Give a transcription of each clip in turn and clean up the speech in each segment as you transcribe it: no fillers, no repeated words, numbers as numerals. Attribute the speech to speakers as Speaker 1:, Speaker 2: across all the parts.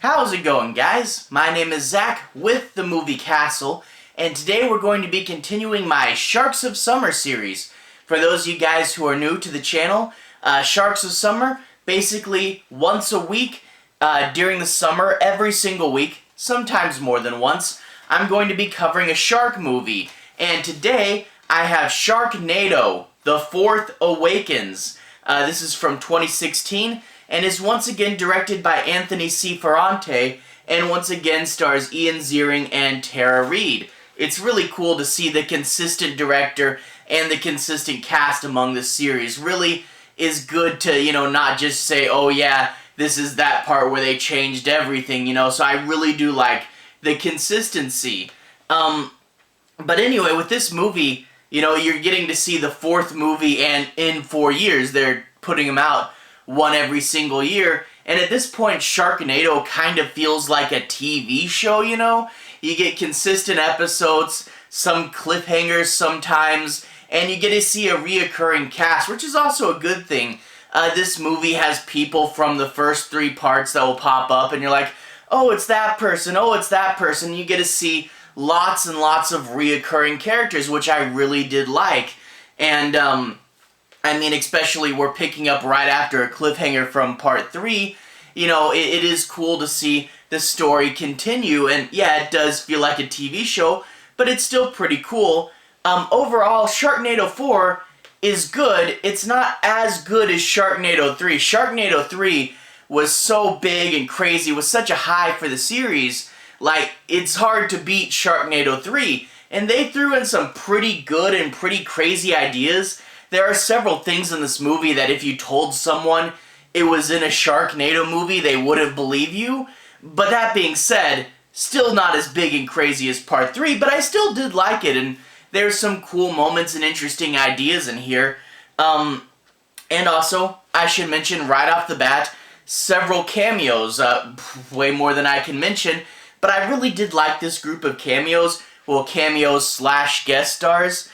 Speaker 1: How's it going, guys? My name is Zach with the Movie Castle, and today we're going to be continuing my Sharks of Summer series. For those of you guys who are new to the channel, Sharks of Summer, basically once a week during the summer, every single week, sometimes more than once, I'm going to be covering a shark movie. And today, I have Sharknado, The Fourth Awakens. This is from 2016, and is once again directed by Anthony C. Ferrante, and once again stars Ian Ziering and Reid. It's really cool to see the consistent director and the consistent cast among this series. Really is good to, not just say, oh yeah, this is that part where they changed everything, so I really do like the consistency. But anyway, with this movie, you're getting to see the fourth movie, and in 4 years, they're putting them out one every single year, and at this point, Sharknado kind of feels like a TV show, You get consistent episodes, some cliffhangers sometimes, and you get to see a reoccurring cast, which is also a good thing. This movie has people from the first 3 parts that will pop up, and you're like, oh, it's that person, oh, it's that person. You get to see lots and lots of reoccurring characters, which I really did like. And, especially we're picking up right after a cliffhanger from part 3, it is cool to see the story continue, and yeah, it does feel like a TV show, but it's still pretty cool. Overall, Sharknado 4 is good. It's not as good as Sharknado 3. Sharknado 3 was so big and crazy, was such a high for the series, like, it's hard to beat Sharknado 3, and they threw in some pretty good and pretty crazy ideas. There are several things in this movie that if you told someone it was in a Sharknado movie, they wouldn't believe you. But that being said, still not as big and crazy as part 3, but I still did like it, and there's some cool moments and interesting ideas in here. And also, I should mention right off the bat, several cameos, way more than I can mention, but I really did like this group of cameos, well, cameos / guest stars.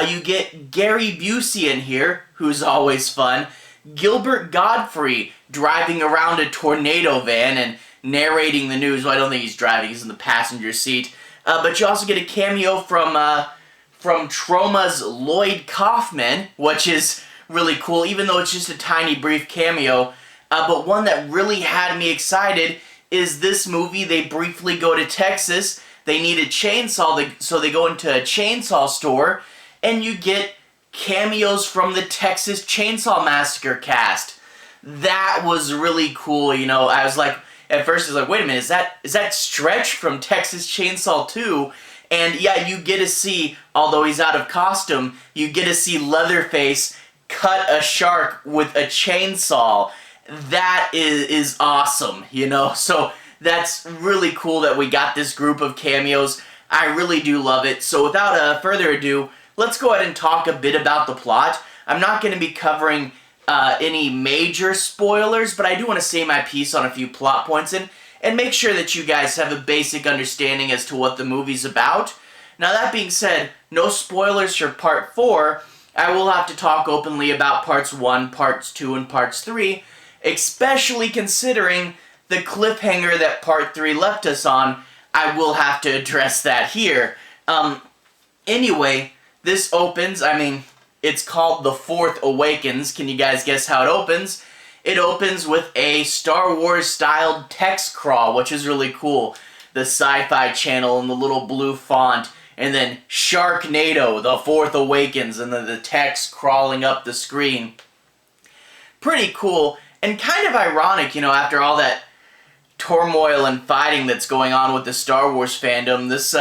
Speaker 1: You get Gary Busey in here, who's always fun, Gilbert Godfrey driving around a tornado van and narrating the news. Well, I don't think he's driving, he's in the passenger seat. But you also get a cameo from Troma's Lloyd Kaufman, which is really cool, even though it's just a tiny brief cameo. But one that really had me excited is this movie. They briefly go to Texas, they need a chainsaw, so they go into a chainsaw store, and you get cameos from the Texas Chainsaw Massacre cast. That was really cool, I was like, at first I was like, wait a minute, is that Stretch from Texas Chainsaw 2? And yeah, you get to see, although he's out of costume, you get to see Leatherface cut a shark with a chainsaw. That is awesome, So that's really cool that we got this group of cameos. I really do love it. So without further ado, let's go ahead and talk a bit about the plot. I'm not going to be covering any major spoilers, but I do want to say my piece on a few plot points and make sure that you guys have a basic understanding as to what the movie's about. Now that being said, no spoilers for part 4. I will have to talk openly about parts 1, parts 2, and parts 3, especially considering the cliffhanger that part 3 left us on. I will have to address that here. Anyway, this opens, it's called The Fourth Awakens. Can you guys guess how it opens? It opens with a Star Wars-styled text crawl, which is really cool. The SyFy Channel and the little blue font, and then Sharknado, The Fourth Awakens, and then the text crawling up the screen. Pretty cool, and kind of ironic, after all that turmoil and fighting that's going on with the Star Wars fandom, this,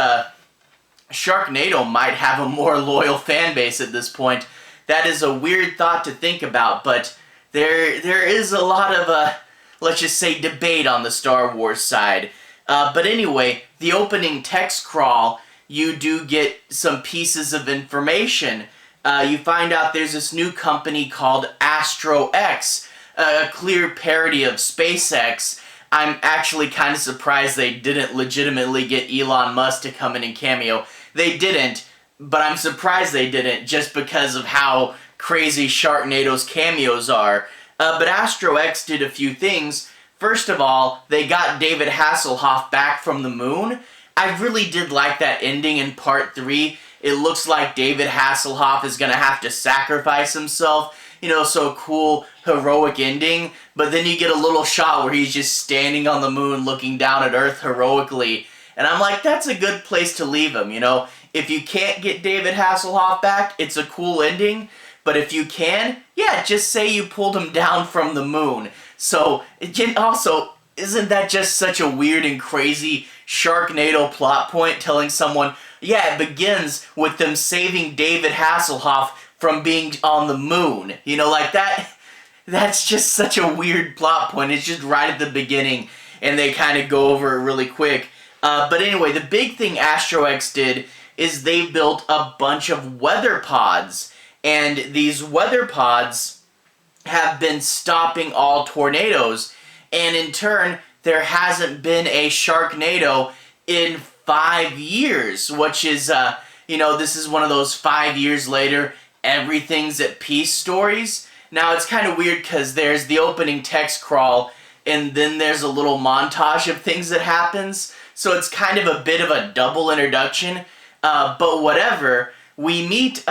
Speaker 1: Sharknado might have a more loyal fan base at this point. That is a weird thought to think about, but there is a lot of, let's just say, debate on the Star Wars side. But anyway, the opening text crawl, you do get some pieces of information. You find out there's this new company called Astro X, a clear parody of SpaceX. I'm actually kind of surprised they didn't legitimately get Elon Musk to come in and cameo. They didn't, but I'm surprised they didn't just because of how crazy Sharknado's cameos are. But Astro X did a few things. first of all, they got David Hasselhoff back from the moon. I really did like that ending in part 3. It looks like David Hasselhoff is going to have to sacrifice himself. You know, so cool, heroic ending. But then you get a little shot where he's just standing on the moon looking down at Earth heroically. And I'm like, that's a good place to leave him, you know. If you can't get David Hasselhoff back, it's a cool ending. But if you can, yeah, just say you pulled him down from the moon. So, also, isn't that just such a weird and crazy Sharknado plot point, telling someone, yeah, it begins with them saving David Hasselhoff from being on the moon. You know, like that's just such a weird plot point. It's just right at the beginning, and they kind of go over it really quick. But anyway, the big thing Astro X did is they built a bunch of weather pods. And these weather pods have been stopping all tornadoes. And in turn, there hasn't been a Sharknado in 5 years, which is, you know, this is one of those 5 years later, everything's at peace stories. Now, it's kind of weird because there's the opening text crawl, and then there's a little montage of things that happens. So it's kind of a bit of a double introduction. But whatever, we meet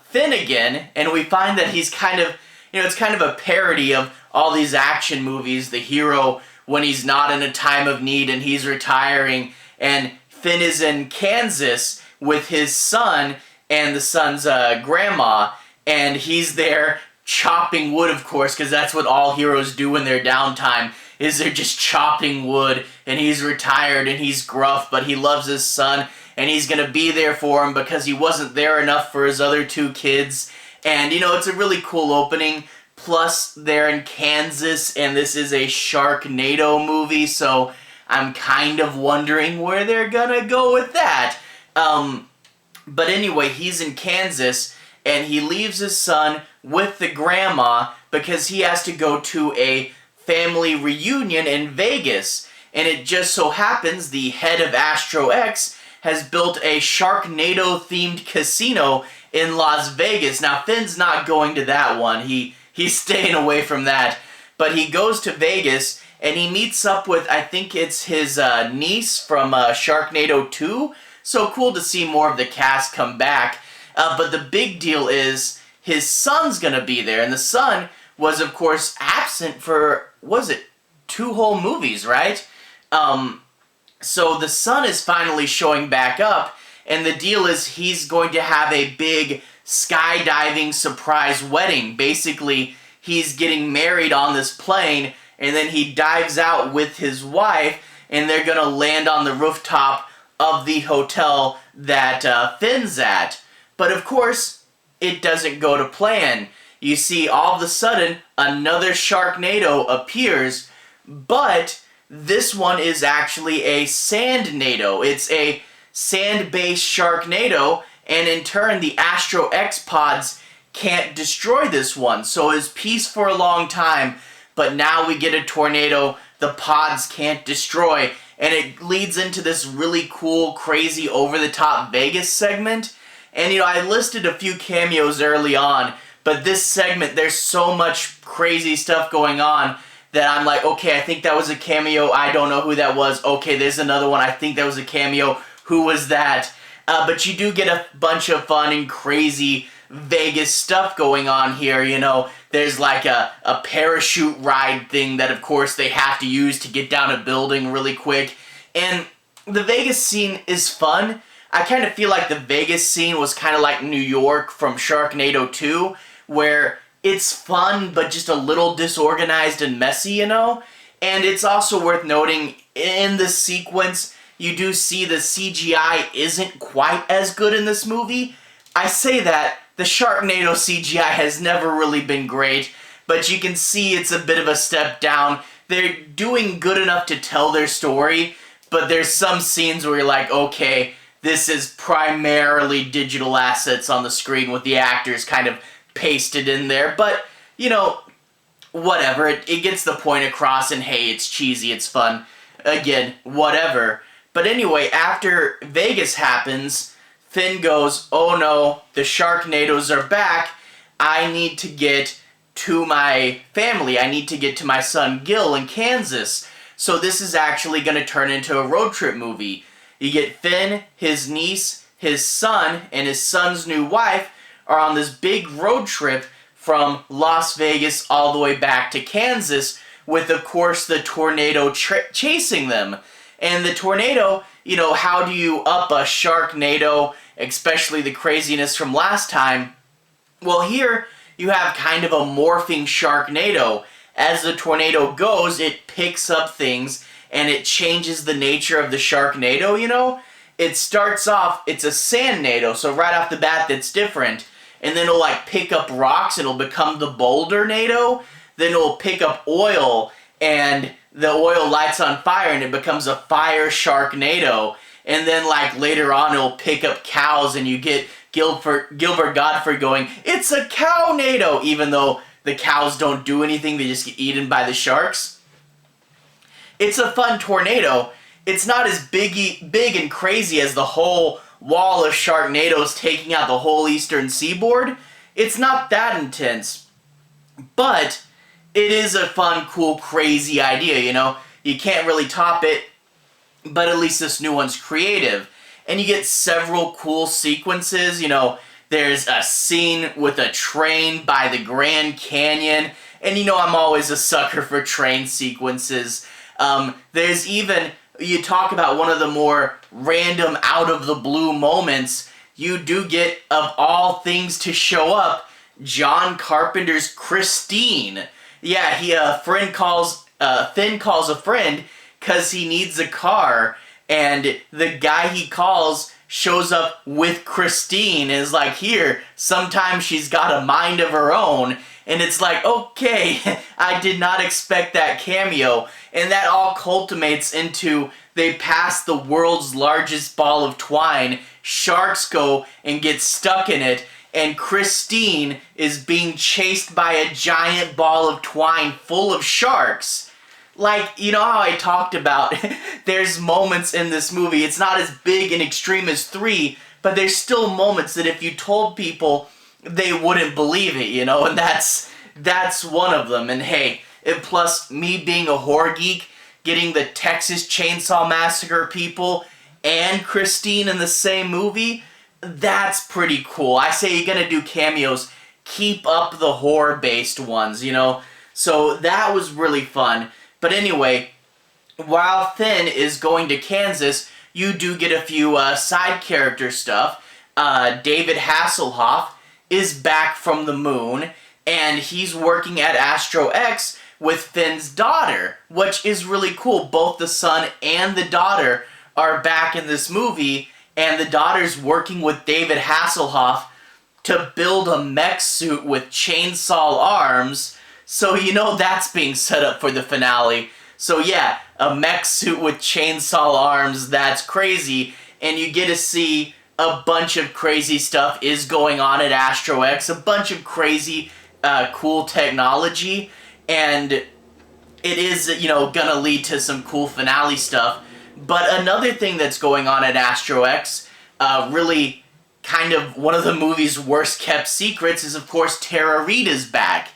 Speaker 1: Finn again, and we find that he's kind of, you know, it's kind of a parody of all these action movies, the hero when he's not in a time of need and he's retiring, and Finn is in Kansas with his son and the son's grandma, and he's there chopping wood, of course, because that's what all heroes do in their downtime, is they're just chopping wood, and he's retired and he's gruff, but he loves his son, and he's going to be there for him because he wasn't there enough for his other 2 kids. And, you know, it's a really cool opening. Plus, they're in Kansas, and this is a Sharknado movie, so I'm kind of wondering where they're going to go with that. But anyway, he's in Kansas, and he leaves his son with the grandma because he has to go to a family reunion in Vegas. And it just so happens the head of Astro X has built a Sharknado-themed casino in Las Vegas. Now, Finn's not going to that one. He's staying away from that. But he goes to Vegas, and he meets up with, I think it's his niece from Sharknado 2. So cool to see more of the cast come back. But the big deal is his son's going to be there. And the son was, of course, absent for, was it 2 whole movies, right? So the son is finally showing back up, and the deal is he's going to have a big skydiving surprise wedding. Basically, he's getting married on this plane, and then he dives out with his wife, and they're going to land on the rooftop of the hotel that Finn's at. But of course, it doesn't go to plan. You see, all of a sudden, another Sharknado appears, but this one is actually a Sandnado. It's a sand-based Sharknado, and in turn, the Astro X pods can't destroy this one. So it's peace for a long time, but now we get a tornado the pods can't destroy, and it leads into this really cool, crazy, over-the-top Vegas segment. And, you know, I listed a few cameos early on, but this segment, there's so much crazy stuff going on that I'm like, okay, I think that was a cameo, I don't know who that was, okay, there's another one, I think that was a cameo, who was that? But you do get a bunch of fun and crazy Vegas stuff going on here, you know. There's like a parachute ride thing that, of course, they have to use to get down a building really quick. And the Vegas scene is fun. I kind of feel like the Vegas scene was kind of like New York from Sharknado 2, where it's fun, but just a little disorganized and messy, you know? And it's also worth noting, in this sequence, you do see the CGI isn't quite as good in this movie. I say that, the Sharknado CGI has never really been great, but you can see it's a bit of a step down. They're doing good enough to tell their story, but there's some scenes where you're like, okay, this is primarily digital assets on the screen with the actors kind of pasted in there, but, you know, whatever, it gets the point across, and hey, it's cheesy, it's fun, again, whatever. But anyway, after Vegas happens, Finn goes, oh no, the Sharknadoes are back, I need to get to my family. I need to get to my son Gil in Kansas. So this is actually going to turn into a road trip movie. You get Finn, his niece, his son, and his son's new wife are on this big road trip from Las Vegas all the way back to Kansas, with, of course, the tornado chasing them. And the tornado, you know, how do you up a Sharknado, especially the craziness from last time? Well, here you have kind of a morphing Sharknado. As the tornado goes, it picks up things and it changes the nature of the Sharknado, you know? It starts off, it's a sandnado, so right off the bat that's different. And then it'll like pick up rocks and it'll become the Bouldernado. Then it'll pick up oil and the oil lights on fire and it becomes a fire Sharknado. And then like later on it'll pick up cows and you get Gilbert Gottfried going, "It's a cownado," even though the cows don't do anything, they just get eaten by the sharks. It's a fun tornado. It's not as big and crazy as the whole wall of Sharknadoes taking out the whole eastern seaboard. It's not that intense, but it is a fun, cool, crazy idea, you know? You can't really top it, but at least this new one's creative. And you get several cool sequences, you know, there's a scene with a train by the Grand Canyon, and you know I'm always a sucker for train sequences. There's even, you talk about one of the more random, out-of-the-blue moments, you do get, of all things to show up, John Carpenter's Christine. Yeah, Finn calls a friend because he needs a car, and the guy he calls shows up with Christine and is like, "Here, sometimes she's got a mind of her own." And it's like, okay, I did not expect that cameo. And that all culminates into they pass the world's largest ball of twine, sharks go and get stuck in it, and Christine is being chased by a giant ball of twine full of sharks. Like, you know how I talked about, there's moments in this movie, it's not as big and extreme as 3, but there's still moments that if you told people, they wouldn't believe it, you know, and that's one of them. And hey, and plus me being a horror geek, getting the Texas Chainsaw Massacre people and Christine in the same movie, that's pretty cool. I say you're gonna do cameos, keep up the horror-based ones, you know? So that was really fun. But anyway, while Finn is going to Kansas, you do get a few side character stuff. David Hasselhoff is back from the moon, and he's working at Astro X with Finn's daughter, which is really cool. Both the son and the daughter are back in this movie, and the daughter's working with David Hasselhoff to build a mech suit with chainsaw arms, so you know that's being set up for the finale. So yeah, a mech suit with chainsaw arms, that's crazy, and you get to see a bunch of crazy stuff is going on at Astro X, a bunch of crazy, cool technology, and it is, you know, gonna lead to some cool finale stuff. But another thing that's going on at Astro X, really kind of one of the movie's worst kept secrets, is of course Tara Reid is back.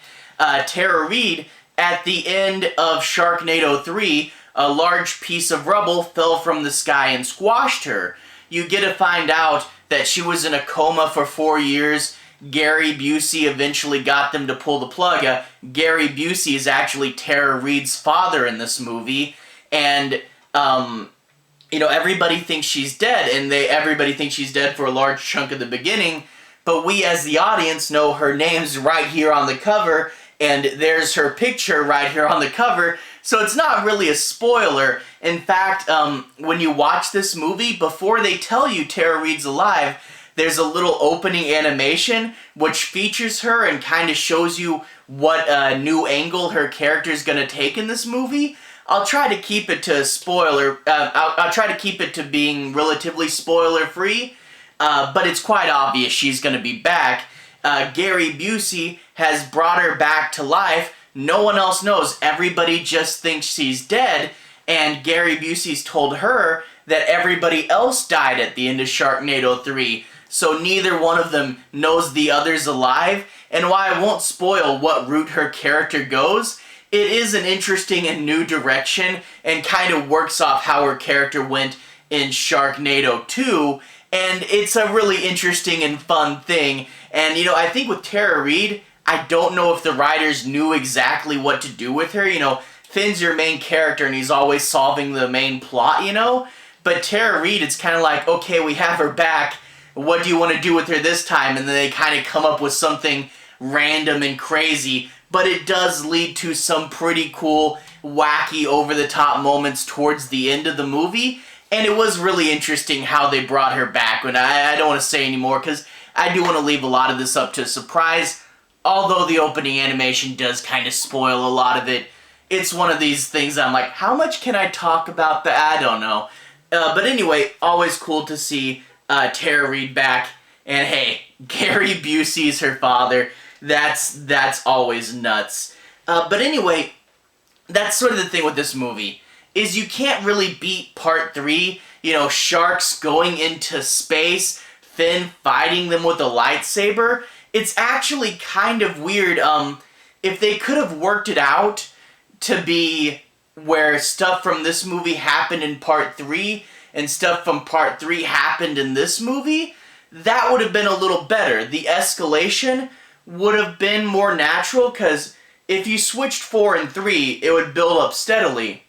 Speaker 1: Tara Reid, at the end of Sharknado 3, a large piece of rubble fell from the sky and squashed her. You get to find out that she was in a coma for 4 years. Gary Busey eventually got them to pull the plug. Gary Busey is actually Tara Reid's father in this movie, and you know, everybody thinks she's dead, and everybody thinks she's dead for a large chunk of the beginning, but we as the audience know her name's right here on the cover, and there's her picture right here on the cover, so it's not really a spoiler. In fact, when you watch this movie, before they tell you Tara Reid's alive, there's a little opening animation which features her and kind of shows you what new angle her character's gonna take in this movie. I'll try to keep it to spoiler, I'll try to keep it to being relatively spoiler-free, but it's quite obvious she's gonna be back. Gary Busey has brought her back to life. No one else knows. Everybody just thinks she's dead, and Gary Busey's told her that everybody else died at the end of Sharknado 3. so neither one of them knows the other's alive. And while I won't spoil what route her character goes, it is an interesting and new direction and kind of works off how her character went in Sharknado 2, and it's a really interesting and fun thing. And you know, I think with Tara Reid, I don't know if the writers knew exactly what to do with her. You know, Finn's your main character and he's always solving the main plot, you know? But Tara Reid, it's kind of like, okay, we have her back, what do you want to do with her this time? And then they kind of come up with something random and crazy, but it does lead to some pretty cool, wacky, over-the-top moments towards the end of the movie. And it was really interesting how they brought her back. And I don't want to say anymore because I do want to leave a lot of this up to a surprise. Although the opening animation does kind of spoil a lot of it. It's one of these things I'm like, how much can I talk about that? I don't know. But anyway, always cool to see Tara Reid back. And hey, Gary Busey's her father. That's always nuts. But anyway, that's sort of the thing with this movie. Is you can't really beat part 3, you know, sharks going into space, Finn fighting them with a lightsaber. It's actually kind of weird. If they could have worked it out to be where stuff from this movie happened in part 3 and stuff from part 3 happened in this movie, that would have been a little better. The escalation would have been more natural, because if you switched 4 and 3, it would build up steadily.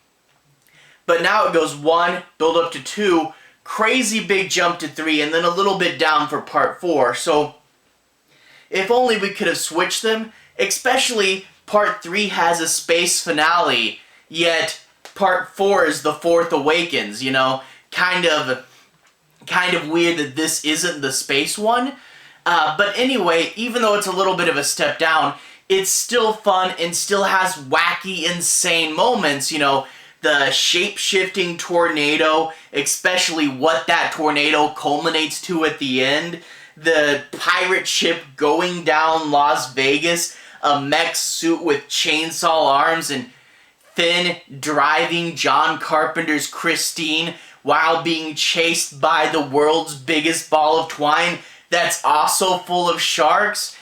Speaker 1: But now it goes 1, build up to 2, crazy big jump to 3, and then a little bit down for part 4. So, if only we could have switched them, especially part 3 has a space finale, yet part 4 is the fourth Awakens, you know? Kind of weird that this isn't the space one. But anyway, even though it's a little bit of a step down, it's still fun and still has wacky, insane moments, you know? The shape-shifting tornado, especially what that tornado culminates to at the end. The pirate ship going down Las Vegas, a mech suit with chainsaw arms, and Finn driving John Carpenter's Christine while being chased by the world's biggest ball of twine that's also full of sharks.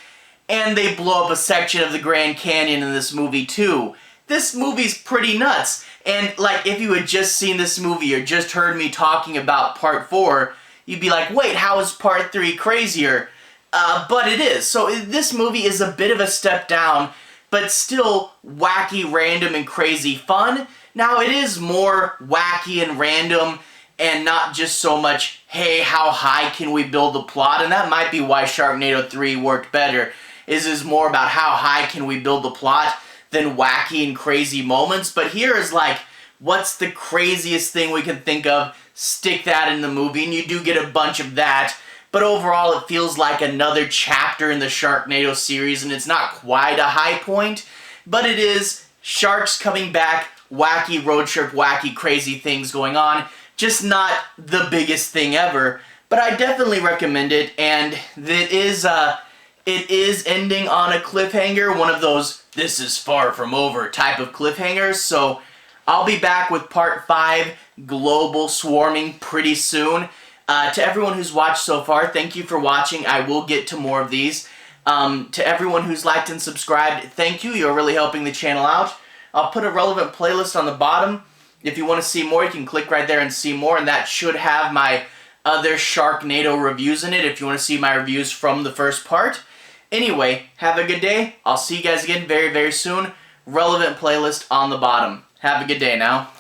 Speaker 1: And they blow up a section of the Grand Canyon in this movie too. This movie's pretty nuts. And, like, if you had just seen this movie or just heard me talking about part 4, you'd be like, wait, how is part 3 crazier? But it is. So this movie is a bit of a step down, but still wacky, random, and crazy fun. Now, it is more wacky and random and not just so much, hey, how high can we build the plot? And that might be why Sharknado 3 worked better, is more about how high can we build the plot than wacky and crazy moments. But here is like, what's the craziest thing we can think of? Stick that in the movie, and you do get a bunch of that. But overall, it feels like another chapter in the Sharknado series, and it's not quite a high point, but it is sharks coming back, wacky road trip, wacky crazy things going on, just not the biggest thing ever. But I definitely recommend it, and it is ending on a cliffhanger, one of those this is far from over type of cliffhangers. So I'll be back with part 5, Global Swarming, pretty soon. To everyone who's watched so far, thank you for watching. I will get to more of these. To everyone who's liked and subscribed, thank you. You're really helping the channel out. I'll put a relevant playlist on the bottom. If you want to see more, you can click right there and see more, and that should have my other Sharknado reviews in it if you want to see my reviews from the first part. Anyway, have a good day. I'll see you guys again very, very soon. Relevant playlist on the bottom. Have a good day now.